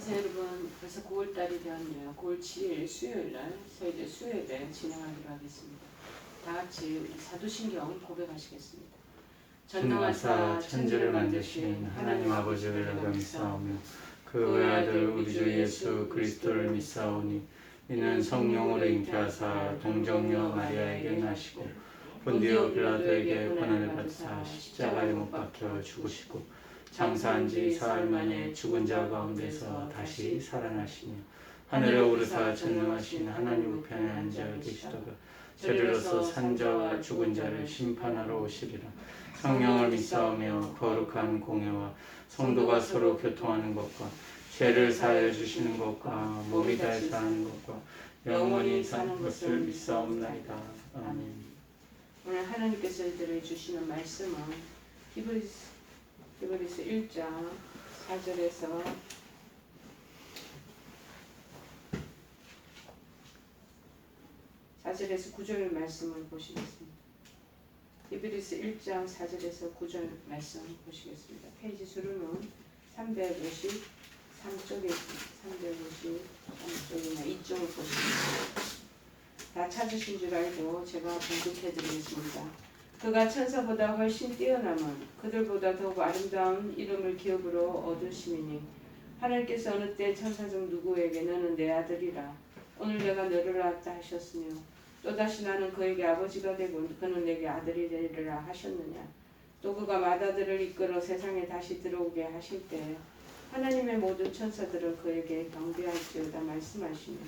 안녕하세요 여러분. 벌써 9월달이 되었네요. 9월 7일 수요일날 저희들 수요예배 진행하기로 하겠습니다. 다같이 우리 사도신경 고백하시겠습니다. 전능하사 천지를 만드신 하나님 아버지를 내가 믿사오며 그 외아들 우리 주 예수 그리스도를 믿사오니 이는 성령으로 잉태하사 동정녀 마리아에게 나시고 본디오 빌라도에게 고난을 받으사 십자가에 못 박혀 죽으시고 장사한 지 사흘 만에 죽은 자 가운데서 다시 살아나시며 하늘에 오르사 전능하신 하나님 우편에 앉아 계시다가 저리로서 산 자와 죽은 자를 심판하러 오시리라. 성령을 믿사오며 거룩한 공예와 성도가 서로 교통하는 것과 죄를 사하여 주시는 것과 몸이 다해 사는 것과 영원히 사는 것을 믿사옵나이다. 아멘. 오늘 하나님께서 저희들에게 주시는 말씀은 히브리서 1장 4절에서 9절 말씀을 보시겠습니다. 히브리서 1장 4절에서 9절 말씀 보시겠습니다. 페이지 수로는 353쪽에 있습니다. 353쪽이나 이쪽을 보시겠습니다. 다 찾으신 줄 알고 제가 봉독해드리겠습니다. 그가 천사보다 훨씬 뛰어남은 그들보다 더욱 아름다운 이름을 기업으로 얻으심이니 하나님께서 어느 때 천사 중 누구에게 너는 내 아들이라 오늘 내가 너를 낳았다 하셨으며 또다시 나는 그에게 아버지가 되고 그는 내게 아들이 되리라 하셨느냐. 또 그가 맏아들을 이끌어 세상에 다시 들어오게 하실 때 하나님의 모든 천사들은 그에게 경배할지어다 말씀하시며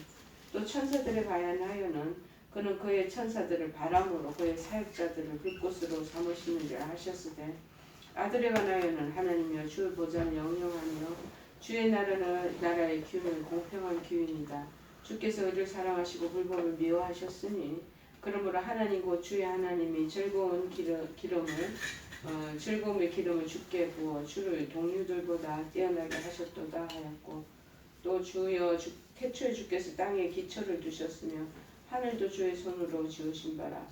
또 천사들에 관하여는 그는 그의 천사들을 바람으로 그의 사역자들을 불꽃으로 삼으시느니라 하셨으되 아들에 관하여는 하나님이여 주 보좌는 영영하며 주의 나라의 기운은 공평한 기운이다. 주께서 그를 사랑하시고 불법을 미워하셨으니 그러므로 하나님 곧 주의 하나님이 즐거움의 기름을 주께 부어 주를 동류들보다 뛰어나게 하셨도다 하였고 또 주여 태초에 주께서 땅에 기초를 두셨으며 하늘도 주의 손으로 지으신 바라.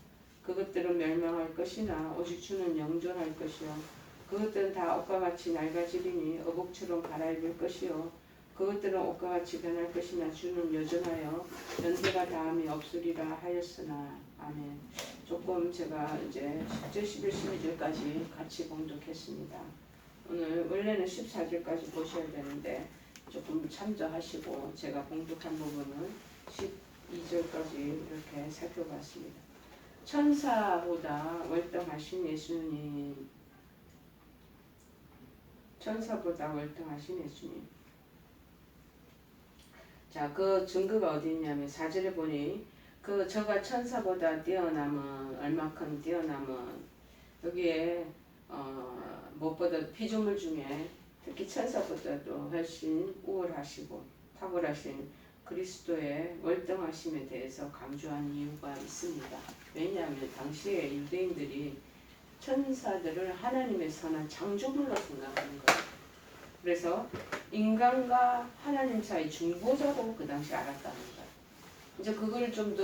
그것들은 멸망할 것이나 오직 주는 영존할 것이요 그것들은 다 옷과 같이 낡아지리니 어복처럼 갈아입을 것이요 그것들은 옷과 같이 변할 것이나 주는 여전하여 연세가 다함이 없으리라 하였으나. 아멘. 조금 제가 이제 10절, 11, 12절까지 같이 봉독했습니다. 오늘 원래는 14절까지 보셔야 되는데 조금 참조하시고 제가 봉독한 부분은 12절까지 이렇게 살펴봤습니다. 천사보다 월등하신 예수님. 자, 그 증거가 어디 있냐면 4절에 보니 저가 천사보다 뛰어남은 얼마큼 뛰어남은 여기에 무엇보다 피조물 중에 특히 천사보다도 훨씬 우월하시고 탁월하신 그리스도의 월등하심에 대해서 강조한 이유가 있습니다. 왜냐하면 당시에 유대인들이 천사들을 하나님의 선한 창조물로 생각하는 거예요. 그래서 인간과 하나님 사이 중보자로 그 당시 알았다는 거예요. 이제 그걸 좀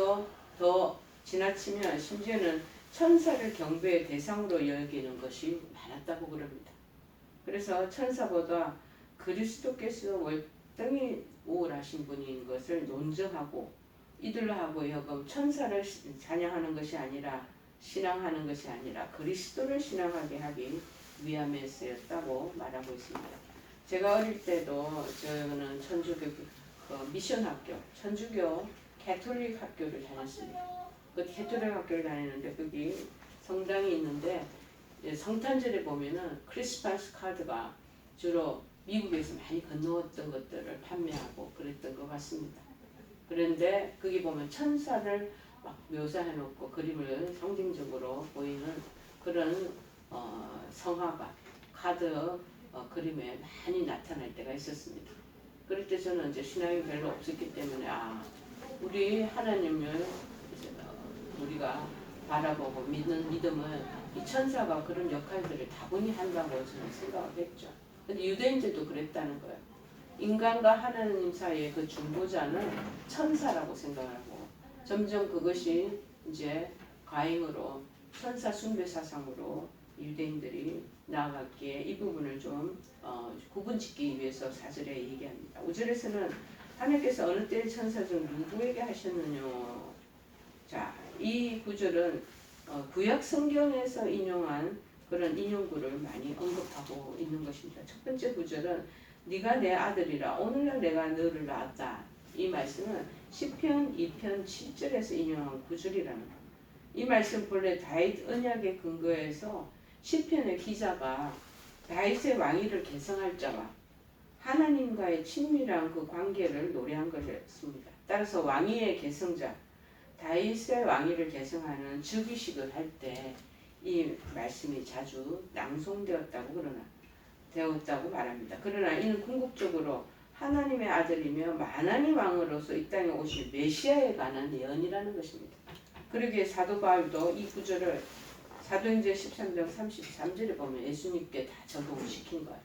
더 지나치면 심지어는 천사를 경배의 대상으로 여기는 것이 많았다고 그럽니다. 그래서 천사보다 그리스도께서 월등히 우월하신 분인 것을 논증하고 이들로 하여금 천사를 찬양하는 것이 아니라 신앙하는 것이 아니라 그리스도를 신앙하게 하기 위함에서였다고 말하고 있습니다. 제가 어릴 때도 저는 천주교 미션 학교, 천주교 캐톨릭 학교를 다녔습니다. 그 캐톨릭 학교를 다니는데 거기 성당이 있는데 성탄절에 보면은 크리스마스 카드가 주로 미국에서 많이 건너왔던 것들을 판매하고 그랬던 것 같습니다. 그런데 거기 보면 천사를 막 묘사해놓고 그림을 상징적으로 보이는 그런 성화가 카드 그림에 많이 나타날 때가 있었습니다. 그럴 때 저는 이제 신앙이 별로 없었기 때문에 우리 하나님을 우리가 바라보고 믿는 믿음을 이 천사가 그런 역할들을 다분히 한다고 저는 생각을 했죠. 근데 유대인들도 그랬다는 거예요. 인간과 하나님 사이의 그 중보자는 천사라고 생각하고 점점 그것이 이제 과잉으로 천사 숭배 사상으로 유대인들이 나아갔기에 이 부분을 좀 구분짓기 위해서 4절에 얘기합니다. 5절에서는 하나님께서 어느 때의 천사 중 누구에게 하셨느냐. 자, 이 구절은 구약 성경에서 인용한 그런 인용구를 많이 언급하고 있는 것입니다. 첫 번째 구절은 네가 내 아들이라 오늘날 내가 너를 낳았다. 이 말씀은 시편 2편 7절에서 인용한 구절이라는 겁니다. 이 말씀 본래 다윗 언약의 근거에서 시편의 기자가 다윗의 왕위를 계승할 자와 하나님과의 친밀한 그 관계를 노래한 것이었습니다. 따라서 왕위의 계승자 다윗의 왕위를 계승하는 즉위식을 할 때 이 말씀이 자주 낭송되었다고 되었다고 말합니다. 그러나 이는 궁극적으로 하나님의 아들이며 만왕의 왕으로서 이 땅에 오실 메시아에 관한 예언이라는 것입니다. 그러기에 사도 바울도 이 구절을 사도행전 13장 33절에 보면 예수님께 다 적용시킨 거예요.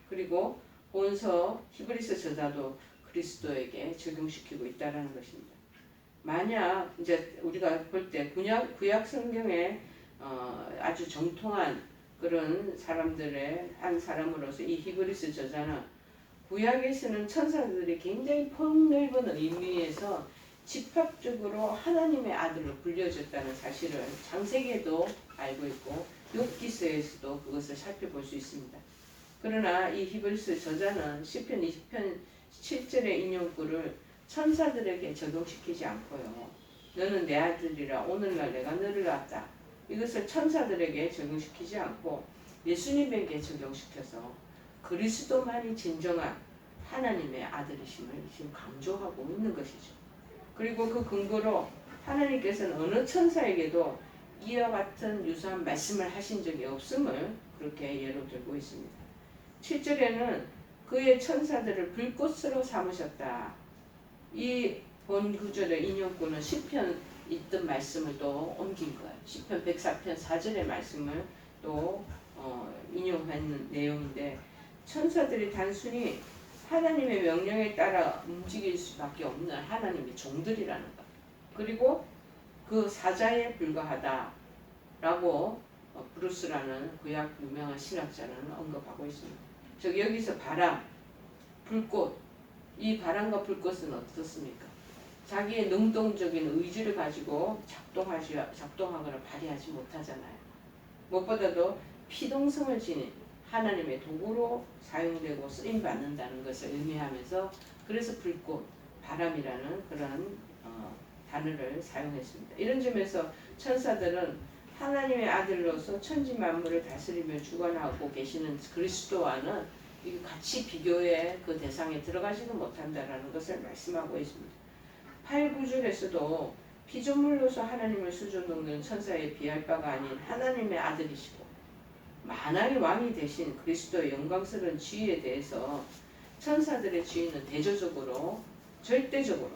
그리고 본서 히브리서 저자도 그리스도에게 적용시키고 있다는 것입니다. 만약 이제 우리가 볼 때 구약 성경에 아주 정통한 그런 사람들의 한 사람으로서 이 히브리서 저자는 구약에서는 천사들이 굉장히 폭넓은 의미에서 집합적으로 하나님의 아들로 불려졌다는 사실을 창세기에도 알고 있고 욥기서에서도 그것을 살펴볼 수 있습니다. 그러나 이 히브리서 저자는 시편 20편 7절의 인용구를 천사들에게 적용시키지 않고요. 너는 내 아들이라 오늘날 내가 너를 낳았다. 이것을 천사들에게 적용시키지 않고 예수님에게 적용시켜서 그리스도만이 진정한 하나님의 아들이심을 지금 강조하고 있는 것이죠. 그리고 그 근거로 하나님께서는 어느 천사에게도 이와 같은 유사한 말씀을 하신 적이 없음을 그렇게 예로 들고 있습니다. 7절에는 그의 천사들을 불꽃으로 삼으셨다. 이 본 구절의 인용구는 시편 있던 말씀을 또 옮긴 거예요. 시편 104편 4절의 말씀을 또 인용하는 내용인데 천사들이 단순히 하나님의 명령에 따라 움직일 수밖에 없는 하나님의 종들이라는 것. 그리고 그 사자에 불과하다라고 브루스라는 구약 유명한 신학자는 언급하고 있습니다. 즉 여기서 바람, 불꽃, 이 바람과 불꽃은 어떻습니까? 자기의 능동적인 의지를 가지고 작동하거나 발휘하지 못하잖아요. 무엇보다도 피동성을 지닌 하나님의 도구로 사용되고 쓰임받는다는 것을 의미하면서 그래서 불꽃, 바람이라는 그런 단어를 사용했습니다. 이런 점에서 천사들은 하나님의 아들로서 천지 만물을 다스리며 주관하고 계시는 그리스도와는 같이 비교의 그 대상에 들어가지는 못한다라는 것을 말씀하고 있습니다. 8, 9절에서도 피조물로서 하나님을 수준넘는 천사에 비할 바가 아닌 하나님의 아들이시고 만왕의 왕이 되신 그리스도의 영광스러운 지위에 대해서 천사들의 지위는 대조적으로 절대적으로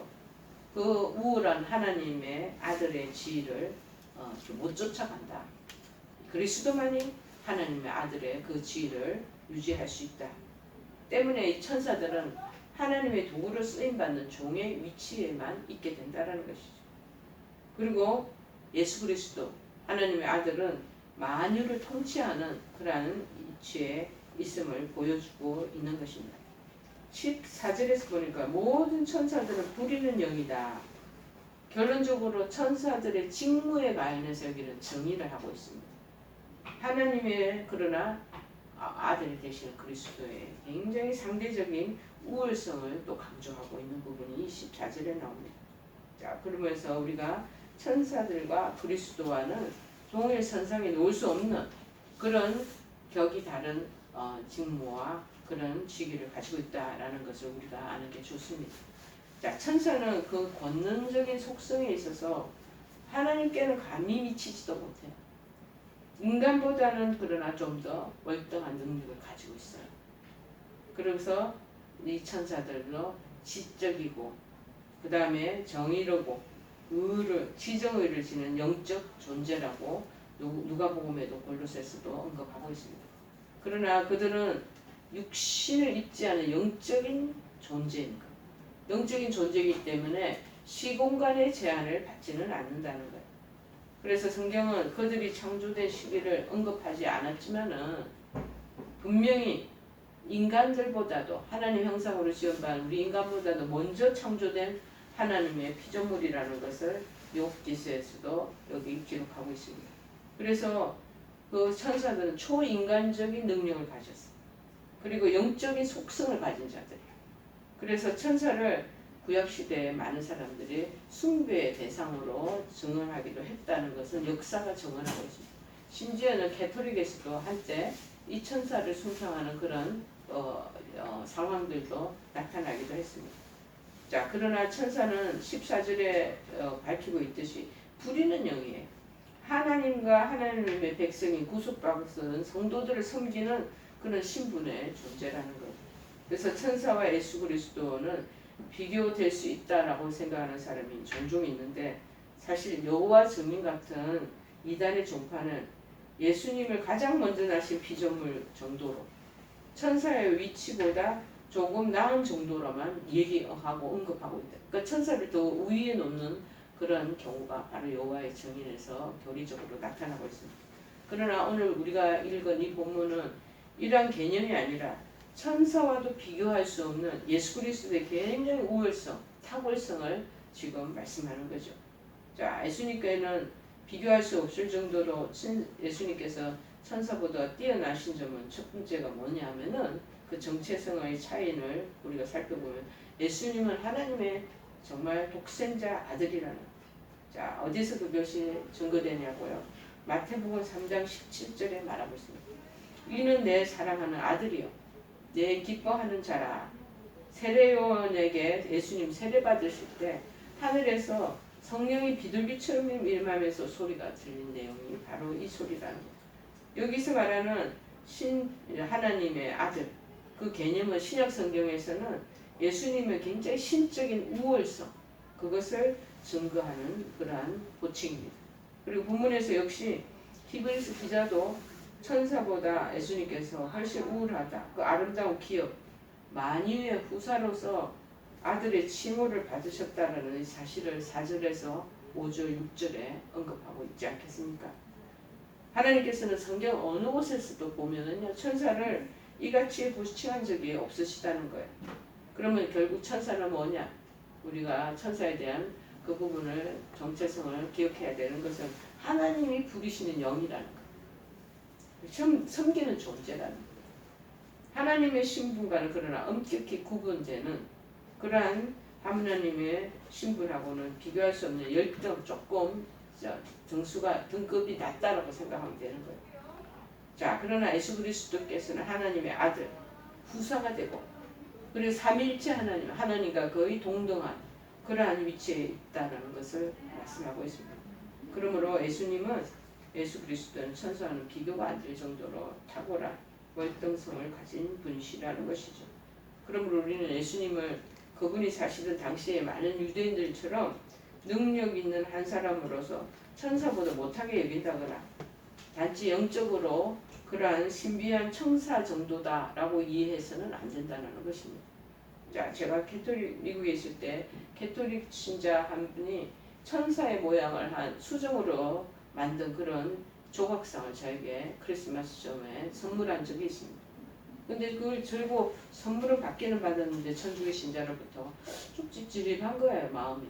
그 우월한 하나님의 아들의 지위를 못 쫓아간다. 그리스도만이 하나님의 아들의 그 지위를 유지할 수 있다. 때문에 이 천사들은 하나님의 도구로 쓰임받는 종의 위치에만 있게 된다는 것이죠. 그리고 예수 그리스도 하나님의 아들은 만유를 통치하는 그러한 위치에 있음을 보여주고 있는 것입니다. 14절에서 보니까 모든 천사들은 부리는 영이다. 결론적으로 천사들의 직무에 관해서 여기는 정의를 하고 있습니다. 하나님의 그러나 아들이 되시는 그리스도의 굉장히 상대적인 우월성을 또 강조하고 있는 부분이 14절에 나옵니다. 자, 그러면서 우리가 천사들과 그리스도와는 동일 선상에 놓을 수 없는 그런 격이 다른 직무와 그런 직위를 가지고 있다라는 것을 우리가 아는 게 좋습니다. 자, 천사는 그 권능적인 속성에 있어서 하나님께는 감히 미치지도 못해요. 인간보다는 그러나 좀 더 월등한 능력을 가지고 있어요. 그래서 이 천사들도 지적이고 그 다음에 정의로고 지정의를 지닌 영적 존재라고 누가복음에도 골로새서도 언급하고 있습니다. 그러나 그들은 육신을 입지 않은 영적인 존재인 것. 영적인 존재이기 때문에 시공간의 제한을 받지는 않는다는 거예요. 그래서 성경은 그들이 창조된 시기를 언급하지 않았지만은 분명히 인간들보다도 하나님 형상으로 지은받은 우리 인간보다도 먼저 창조된 하나님의 피조물이라는 것을 욥기서에서도 여기 기록하고 있습니다. 그래서 그 천사들은 초인간적인 능력을 가졌어요. 그리고 영적인 속성을 가진 자들이에요. 그래서 천사를 구약시대에 많은 사람들이 숭배의 대상으로 증언하기도 했다는 것은 역사가 증언하고 있습니다. 심지어는 캐토릭에서도 한때 이 천사를 숭상하는 그런 상황들도 나타나기도 했습니다. 자, 그러나 천사는 14절에 밝히고 있듯이 부리는 영이에요. 하나님과 하나님의 백성이 구속받은 성도들을 섬기는 그런 신분의 존재라는 거예요. 그래서 천사와 예수 그리스도는 비교될 수 있다라고 생각하는 사람이 종종 있는데 사실 여호와 증인 같은 이단의 종파는 예수님을 가장 먼저 나신 피조물 정도로 천사의 위치보다 조금 나은 정도로만 얘기하고 언급하고 있다. 그러니까 천사를 더 우위에 놓는 그런 경우가 바로 여호와의 증인에서 교리적으로 나타나고 있습니다. 그러나 오늘 우리가 읽은 이 본문은 이러한 개념이 아니라 천사와도 비교할 수 없는 예수 그리스도의 굉장히 우월성, 탁월성을 지금 말씀하는 거죠. 자, 예수님께는 비교할 수 없을 정도로 예수님께서 천사보다 뛰어나신 점은 첫 번째가 뭐냐면은 그 정체성의 차이를 우리가 살펴보면 예수님은 하나님의 정말 독생자 아들이라는. 자, 어디서 그것이 증거되냐고요. 마태복음 3장 17절에 말하고 있습니다. 이는 내 사랑하는 아들이요 내 기뻐하는 자라. 세례요한에게 예수님 세례 받으실 때 하늘에서 성령이 비둘기처럼 임하면서 소리가 들린 내용이 바로 이 소리라는 거예요. 여기서 말하는 하나님의 아들, 그 개념은 신약 성경에서는 예수님의 굉장히 신적인 우월성, 그것을 증거하는 그러한 호칭입니다. 그리고 본문에서 역시 히브리서 기자도 천사보다 예수님께서 훨씬 우월하다. 그 아름다운 기업, 만유의 후사로서 아들의 칭호를 받으셨다는 사실을 4절에서 5절, 6절에 언급하고 있지 않겠습니까? 하나님께서는 성경 어느 곳에서도 보면은요, 천사를 이같이 부칭한 적이 없으시다는 거예요. 그러면 결국 천사는 뭐냐? 우리가 천사에 대한 그 부분을 정체성을 기억해야 되는 것은 하나님이 부리시는 영이라는 거예요. 섬기는 존재라는 거예요. 하나님의 신분과는 그러나 엄격히 구분되는 그러한 하나님의 신분하고는 비교할 수 없는 열등 조금 등급이 낮다라고 생각하면 되는 거예요. 자, 그러나 예수 그리스도께서는 하나님의 아들, 후사가 되고 그리고 삼위일체 하나님과 거의 동등한 그러한 위치에 있다는 것을 말씀하고 있습니다. 그러므로 예수 그리스도는 천사와는 비교가 안 될 정도로 탁월한 월등성을 가진 분이시라는 것이죠. 그러므로 우리는 예수님을 그분이 사실은 당시에 많은 유대인들처럼 능력 있는 한 사람으로서 천사보다 못하게 여긴다거나 단지 영적으로 그러한 신비한 천사 정도다라고 이해해서는 안 된다는 것입니다. 자, 제가 미국에 있을 때 캐톨릭 신자 한 분이 천사의 모양을 한 수정으로 만든 그런 조각상을 저에게 크리스마스 점에 선물한 적이 있습니다. 근데 그걸 들고 선물을 받기는 받았는데 천주교 신자로부터 좀 찝찝한 거예요, 마음이.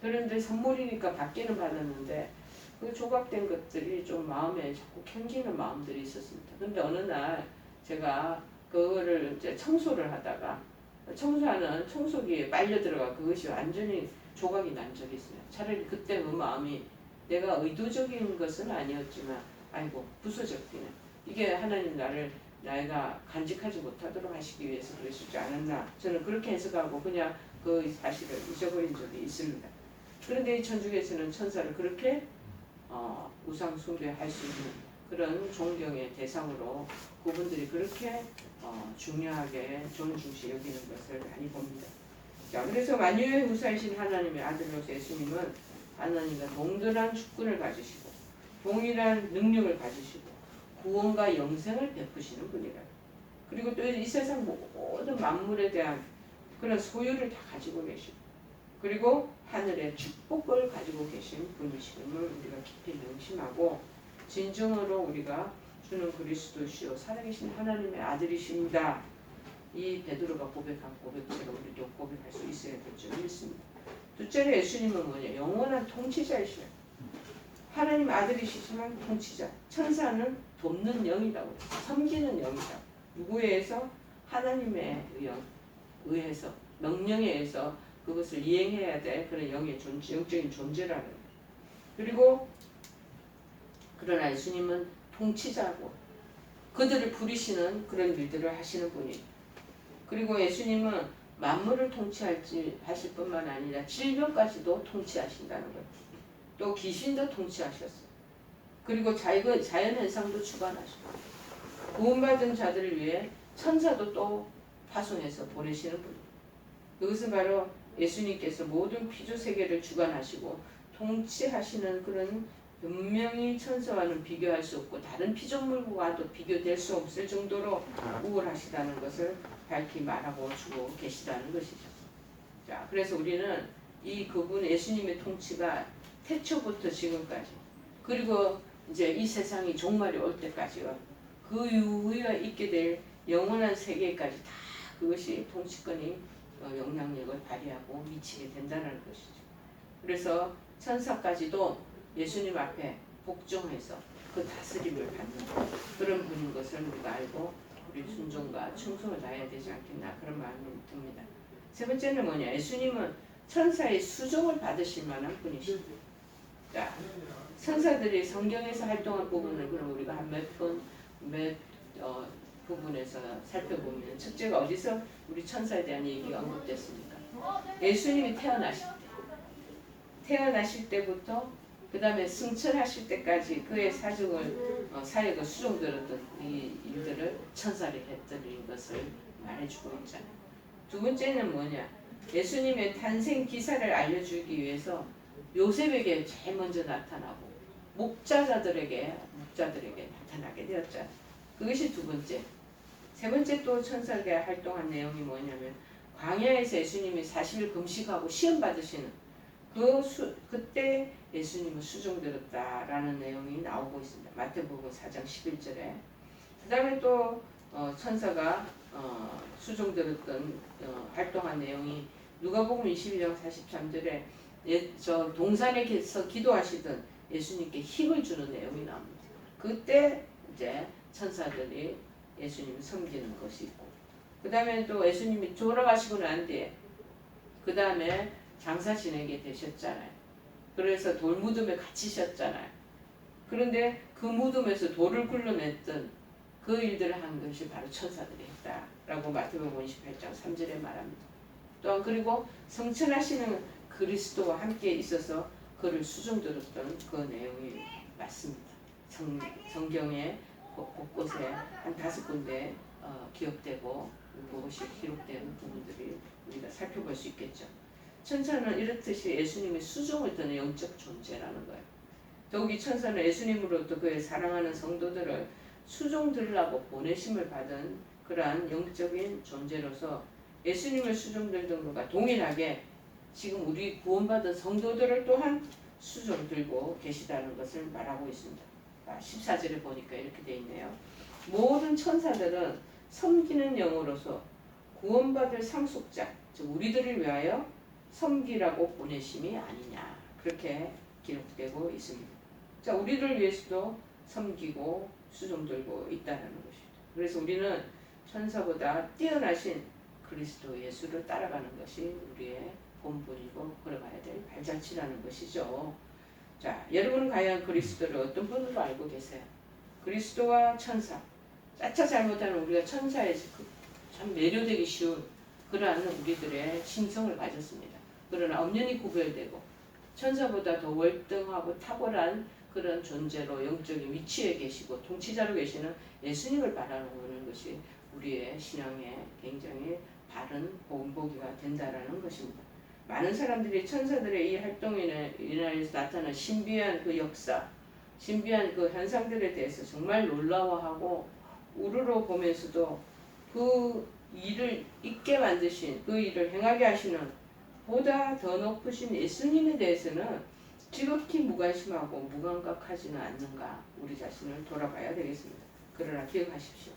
그런데 선물이니까 받기는 받았는데 그 조각된 것들이 좀 마음에 자꾸 캥기는 마음들이 있었습니다. 근데 어느 날 제가 그거를 이제 청소를 하다가 청소하는 청소기에 빨려 들어가 그것이 완전히 조각이 난 적이 있어요. 차라리 그때 그 마음이 내가 의도적인 것은 아니었지만 아이고 부서졌기는 이게 하나님 나이가 간직하지 못하도록 하시기 위해서 그러시지 않았나 저는 그렇게 해석하고 그냥 그 사실을 잊어버린 적이 있습니다. 그런데 이 천주교에서는 천사를 그렇게 우상 숭배할 수 있는 그런 존경의 대상으로 그분들이 그렇게 중요하게 존중시 여기는 것을 많이 봅니다. 자, 그래서 만유의 후사이신 하나님의 아들로서 예수님은 하나님과 동등한 주권을 가지시고 동일한 능력을 가지시고 구원과 영생을 베푸시는 분이라. 그리고 또 이 세상 모든 만물에 대한 그런 소유를 다 가지고 계시고 그리고 하늘의 축복을 가지고 계신 분이심을 우리가 깊이 명심하고 진정으로 우리가 주는 그리스도시요 살아계신 하나님의 아들이십니다. 이 베드로가 고백한 고백처럼 우리도 고백할 수 있어야 될 줄 믿습니다. 둘째로 예수님은 뭐냐? 영원한 통치자이시요. 하나님 아들이시지만 통치자. 천사는 돕는 영이라고 해요. 섬기는 영이다. 누구에 의해서? 하나님에 의해서 명령에 의해서 그것을 이행해야 될 그런 영적인 존재라는 거예요. 그리고 그러나 예수님은 통치자고 그들을 부리시는 그런 일들을 하시는 분이에요. 그리고 예수님은 만물을 하실 뿐만 아니라 질병까지도 통치하신다는 거예요. 또 귀신도 통치하셨어요. 그리고 자연현상도 주관하시고 구원받은 자들을 위해 천사도 또 파송해서 보내시는 분이에요. 그것은 바로 예수님께서 모든 피조 세계를 주관하시고 통치하시는 그런 분명히 천사와는 비교할 수 없고 다른 피조물과도 비교될 수 없을 정도로 우월하시다는 것을 밝히 말하고 주고 계시다는 것이죠. 자, 그래서 우리는 그분 예수님의 통치가 태초부터 지금까지 그리고 이제 이 세상이 종말이 올 때까지요. 그 이후에 있게 될 영원한 세계까지 다 그것이 통치권이 영향력을 발휘하고 미치게 된다는 것이죠. 그래서 천사까지도 예수님 앞에 복종해서 그 다스림을 받는 그런 분인 것을 우리가 알고 우리 순종과 충성을 다해야 되지 않겠나 그런 마음이 듭니다. 세 번째는 뭐냐? 예수님은 천사의 수종을 받으실 만한 분이십니다. 자, 천사들이 성경에서 활동한 부분을 그럼 우리가 몇 부분에서 살펴보면 첫째가 어디서 우리 천사에 대한 얘기가 언급됐습니까? 예수님이 태어나실 때부터 그 다음에 승천하실 때까지 그의 사역을 수종들었던 이 일들을 천사를 해드린 것을 말해주고 있잖아요. 두 번째는 뭐냐? 예수님의 탄생 기사를 알려주기 위해서 요셉에게 제일 먼저 나타나고 목자들에게 나타나게 되었잖아요. 그것이 두 번째. 세 번째 또 천사가 활동한 내용이 뭐냐면 광야에서 예수님이 40일 금식하고 시험 받으시는 그때 예수님은 수종들었다라는 내용이 나오고 있습니다. 마태복음 4장 11절에. 그 다음에 또 천사가 수종들었던 활동한 내용이 누가복음 22장 43절에 저 동산에서 기도하시던 예수님께 힘을 주는 내용이 나옵니다. 그때 이제 천사들이 예수님을 섬기는 것이 있고 그 다음에 또 예수님이 돌아가시고 난 뒤에 그 다음에 장사 지내게 되셨잖아요. 그래서 돌무덤에 갇히셨잖아요. 그런데 그 무덤에서 돌을 굴러냈던 그 일들을 한 것이 바로 천사들이 했다라고 마태복음 28장 3절에 말합니다. 또한 그리고 성천하시는 그리스도와 함께 있어서 그를 수종들었던 그 내용이 맞습니다. 성경에 곳곳에 한 5군데 기억되고 그것이 기록된 부분들이 우리가 살펴볼 수 있겠죠. 천사는 이렇듯이 예수님의 수종을 드는 영적 존재라는 거예요. 더욱이 천사는 예수님으로부터 그의 사랑하는 성도들을 수종들라고 보내심을 받은 그러한 영적인 존재로서 예수님을 수종들던 것과 동일하게 지금 우리 구원받은 성도들을 또한 수종들고 계시다는 것을 말하고 있습니다. 14절에 보니까 이렇게 되어 있네요. 모든 천사들은 섬기는 영으로서 구원받을 상속자, 즉 우리들을 위하여 섬기라고 보내심이 아니냐 그렇게 기록되고 있습니다. 자, 우리를 위해서도 섬기고 수종들고 있다는 것입니다. 그래서 우리는 천사보다 뛰어나신 그리스도 예수를 따라가는 것이 우리의 본분이고 걸어가야 될 발자취라는 것이죠. 자, 여러분은 과연 그리스도를 어떤 분으로 알고 계세요? 그리스도와 천사. 짜차 잘못하면 우리가 천사에 참 매료되기 쉬운 그러한 우리들의 심성을 가졌습니다. 그러나 엄연히 구별되고 천사보다 더 월등하고 탁월한 그런 존재로 영적인 위치에 계시고 통치자로 계시는 예수님을 바라보는 것이 우리의 신앙에 굉장히 바른 본보기가 된다라는 것입니다. 많은 사람들이 천사들의 이 활동에 인하여서 나타난 신비한 그 역사, 신비한 그 현상들에 대해서 정말 놀라워하고 우러러 보면서도 그 일을 있게 만드신, 그 일을 행하게 하시는 보다 더 높으신 예수님에 대해서는 지극히 무관심하고 무감각하지는 않는가 우리 자신을 돌아봐야 되겠습니다. 그러나 기억하십시오.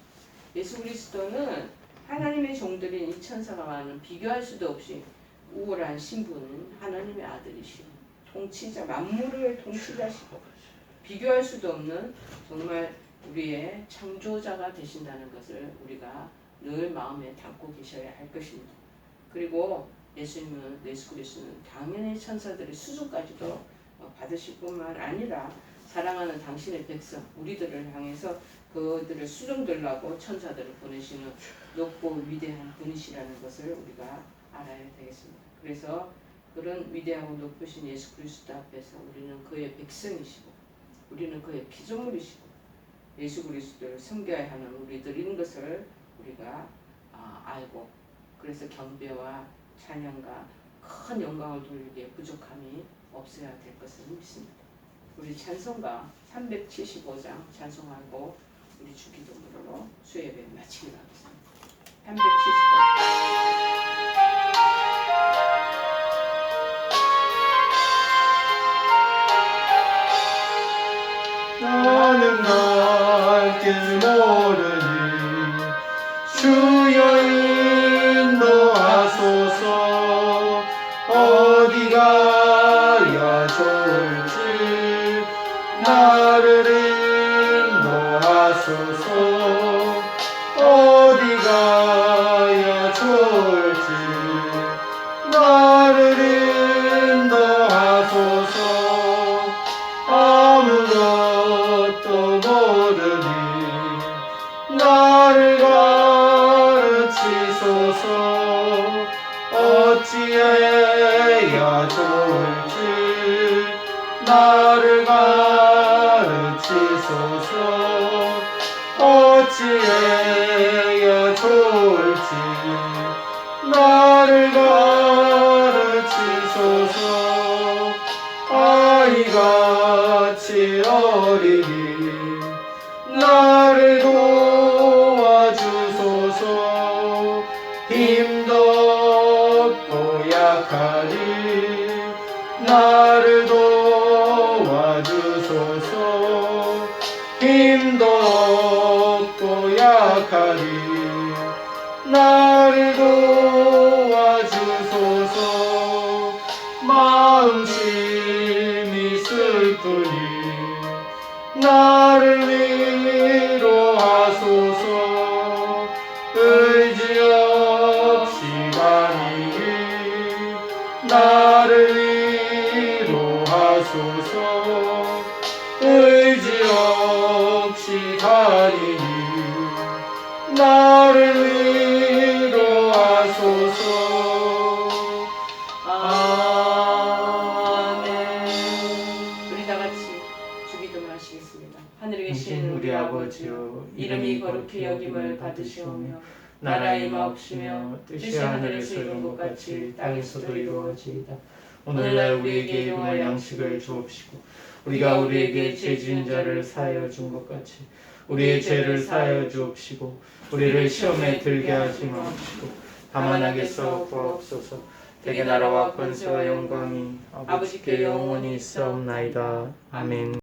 예수 그리스도는 하나님의 종들인 이 천사와는 비교할 수도 없이 우월한 신분, 하나님의 아들이시고 통치자, 만물의 통치자시고 비교할 수도 없는 정말 우리의 창조자가 되신다는 것을 우리가 늘 마음에 담고 계셔야 할 것입니다. 그리고 예수 그리스도는 당연히 천사들의 수준까지도 받으실 뿐만 아니라 사랑하는 당신의 백성 우리들을 향해서 그들을 수종들라고 천사들을 보내시는 높고 위대한 분이시라는 것을 우리가 알아야 되겠습니다. 그래서 그런 위대하고 높으신 예수 그리스도 앞에서 우리는 그의 백성이시고 우리는 그의 피조물이시고 예수 그리스도를 섬겨야 하는 우리들인 것을 우리가 알고 그래서 경배와 찬양과 큰 영광을 돌리기에 부족함이 없어야 될 것을 믿습니다. 우리 찬송가 375장 찬송하고 우리 주기도문으로 수예배 마치기로 하겠습니다. 375장 나는 갈 길 모르니 주여 인도하소서 어디 가야 좋을지 나를 인도하소서 어디 가야 좋을지 나를 인도하소서 아무것도 모르니 나를 가르치소서 어찌해야 좋을지 나를 가르치소서 어찌해야 좋을지 나를 가르치소서 아이같이 어리니 나를 도와주소서 힘도 없고 약하니 나를 도와주소서 힘도 없고 약하니 나를 도와주소서 마음심이 슬프니 나를 위로하소서 의지 없이 다니니 나를 위로하소서 의지 없이 다니니 나를 위로하소서 아멘. 우리 다 같이 주기도문 하시겠습니다. 하늘에 계신 우리 아버지여 이름이 거룩히 여김을 받으시오며 나라의 마옵시며 뜻이 하늘에서 이룬 것 같이 땅에서도 이루어지이다. 오늘날 우리에게 일용할 양식을 주옵시고 우리가 우리에게 죄 지은 자를 사하여 준 것 같이 우리의 죄를 사하여 주옵시고 우리를 시험에 들게 하지 마옵시고 다만 악에서 구하옵소서. 대개 나라와 권세와 영광이 아버지께 영원히 있사옵나이다. 아멘.